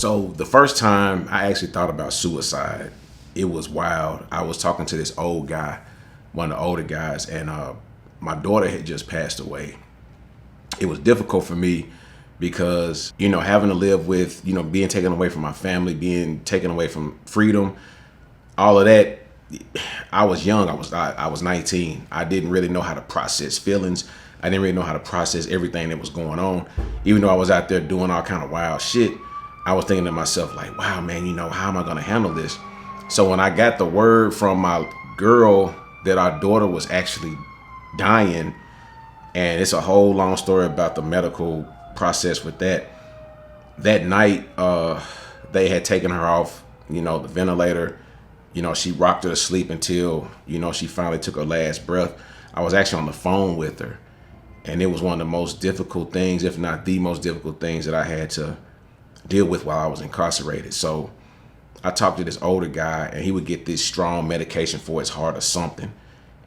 So the first time I actually thought about suicide, it was wild. I was talking to this old guy, one of the older guys, and my daughter had just passed away. It was difficult for me because, having to live with, being taken away from my family, being taken away from freedom, all of that. I was young. I was 19. I didn't really know how to process feelings. I didn't really know how to process everything that was going on. Even though I was out there doing all kind of wild shit, I was thinking to myself like, wow, man, how am I going to handle this? So when I got the word from my girl that our daughter was actually dying, and it's a whole long story about the medical process with that. That night, they had taken her off, the ventilator. She rocked her to sleep until, she finally took her last breath. I was actually on the phone with her. And it was one of the most difficult things, if not the most difficult things that I had to deal with while I was incarcerated. So I talked to this older guy, and he would get this strong medication for his heart or something.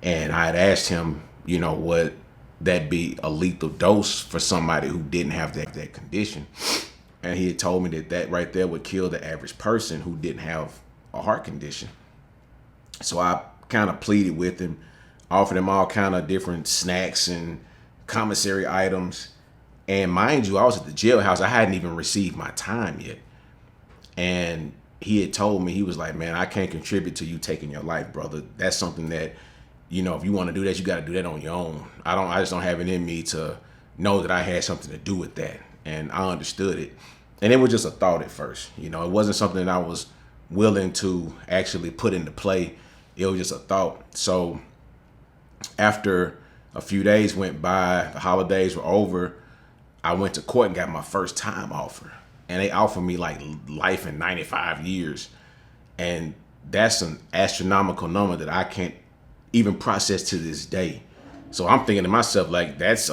And I had asked him, would that be a lethal dose for somebody who didn't have that condition? And he had told me that right there would kill the average person who didn't have a heart condition. So I kind of pleaded with him, offered him all kind of different snacks and commissary items. And mind you, I was at the jailhouse. I hadn't even received my time yet. And he had told me, he was like, man, I can't contribute to you taking your life, brother. That's something that, if you want to do that, you got to do that on your own. I just don't have it in me to know that I had something to do with that. And I understood it. And it was just a thought at first. It wasn't something that I was willing to actually put into play. It was just a thought. So after a few days went by, the holidays were over, I went to court and got my first time offer. And they offered me like life in 95 years. And that's an astronomical number that I can't even process to this day. So I'm thinking to myself, like, that's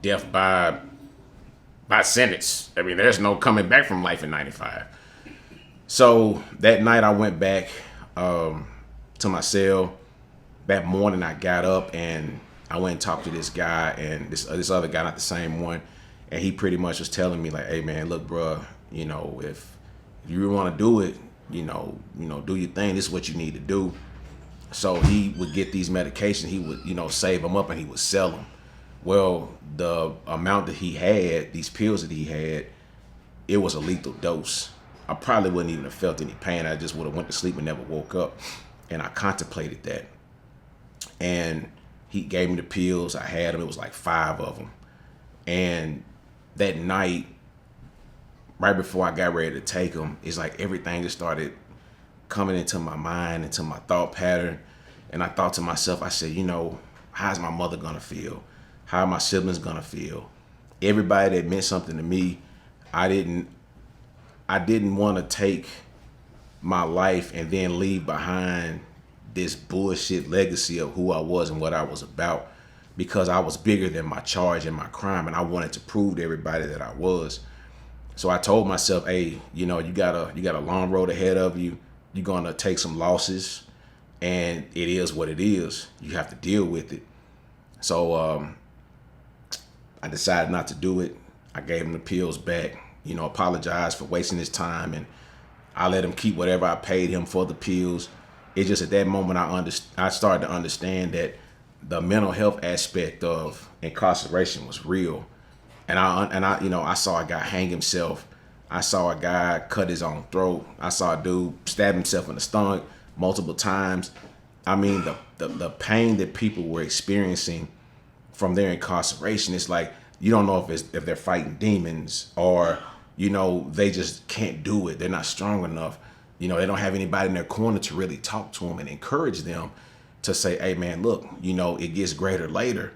death by sentence. I mean, there's no coming back from life in 95. So that night I went back to my cell. That morning I got up and I went and talked to this guy and this other guy, not the same one. And he pretty much was telling me like, hey man, look, bro, if you really want to do it, do your thing. This is what you need to do. So he would get these medications. He would, save them up and he would sell them. Well, the amount that he had, these pills that he had, it was a lethal dose. I probably wouldn't even have felt any pain. I just would have went to sleep and never woke up. And I contemplated that. And he gave me the pills. I had them. It was like 5 of them. And that night, right before I got ready to take them, it's like everything just started coming into my mind, into my thought pattern. And I thought to myself, I said, how's my mother going to feel? How are my siblings going to feel? Everybody that meant something to me, I didn't want to take my life and then leave behind this bullshit legacy of who I was and what I was about, because I was bigger than my charge and my crime, and I wanted to prove to everybody that I was. So I told myself, hey, you got a long road ahead of you. You're gonna take some losses, and it is what it is. You have to deal with it. So I decided not to do it. I gave him the pills back, apologized for wasting his time, and I let him keep whatever I paid him for the pills. It's just at that moment I started to understand that the mental health aspect of incarceration was real. And I saw a guy hang himself. I saw a guy cut his own throat. I saw a dude stab himself in the stomach multiple times. I mean, the pain that people were experiencing from their incarceration, it's like you don't know if they're fighting demons or they just can't do it. They're not strong enough. They don't have anybody in their corner to really talk to them and encourage them to say, hey man, look, it gets greater later.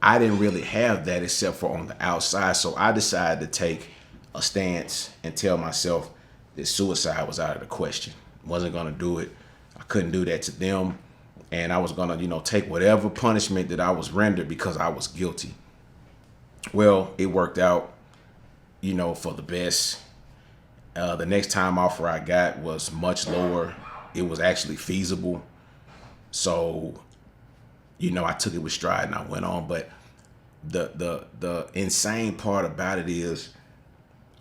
I didn't really have that except for on the outside. So I decided to take a stance and tell myself that suicide was out of the question. Wasn't going to do it. I couldn't do that to them. And I was going to, take whatever punishment that I was rendered because I was guilty. Well, it worked out, for the best. The next time offer I got was much lower. It was actually feasible. So, I took it with stride and I went on. But the insane part about it is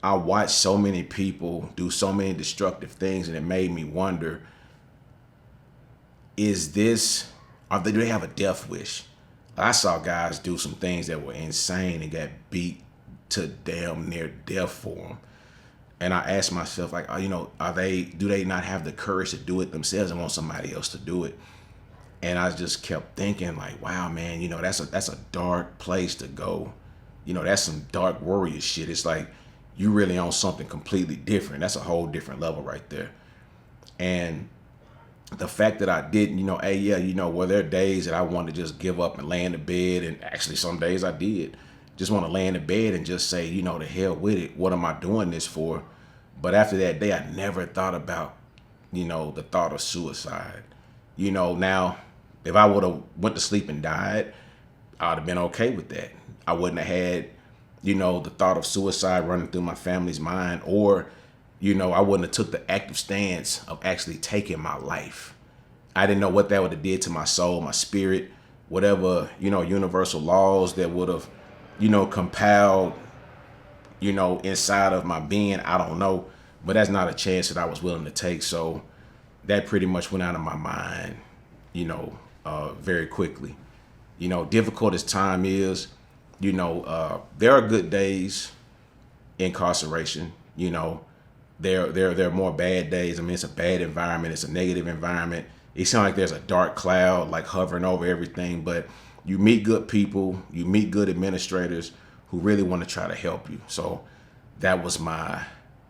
I watched so many people do so many destructive things, and it made me wonder: is this? Do they have a death wish? I saw guys do some things that were insane and got beat to damn near death for them. And I asked myself, like, are they? Do they not have the courage to do it themselves and want somebody else to do it? And I just kept thinking, like, wow, man, that's a dark place to go. That's some dark warrior shit. It's like you really on something completely different. That's a whole different level right there. And the fact that I didn't, hey, yeah, were there days that I wanted to just give up and lay in the bed, and actually some days I did just want to lay in the bed and just say, the hell with it. What am I doing this for? But after that day, I never thought about, the thought of suicide. Now, if I would have went to sleep and died, I'd have been okay with that. I wouldn't have had, the thought of suicide running through my family's mind, or, I wouldn't have took the active stance of actually taking my life. I didn't know what that would have did to my soul, my spirit, whatever, universal laws that would have, compiled, inside of my being. I don't know, but that's not a chance that I was willing to take. So that pretty much went out of my mind, very quickly. Difficult as time is, there are good days incarceration. There are more bad days. I mean, it's a bad environment. It's a negative environment. It sounds like there's a dark cloud like hovering over everything, but you meet good people, you meet good administrators who really want to try to help you. So that was my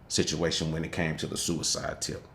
situation when it came to the suicide tip.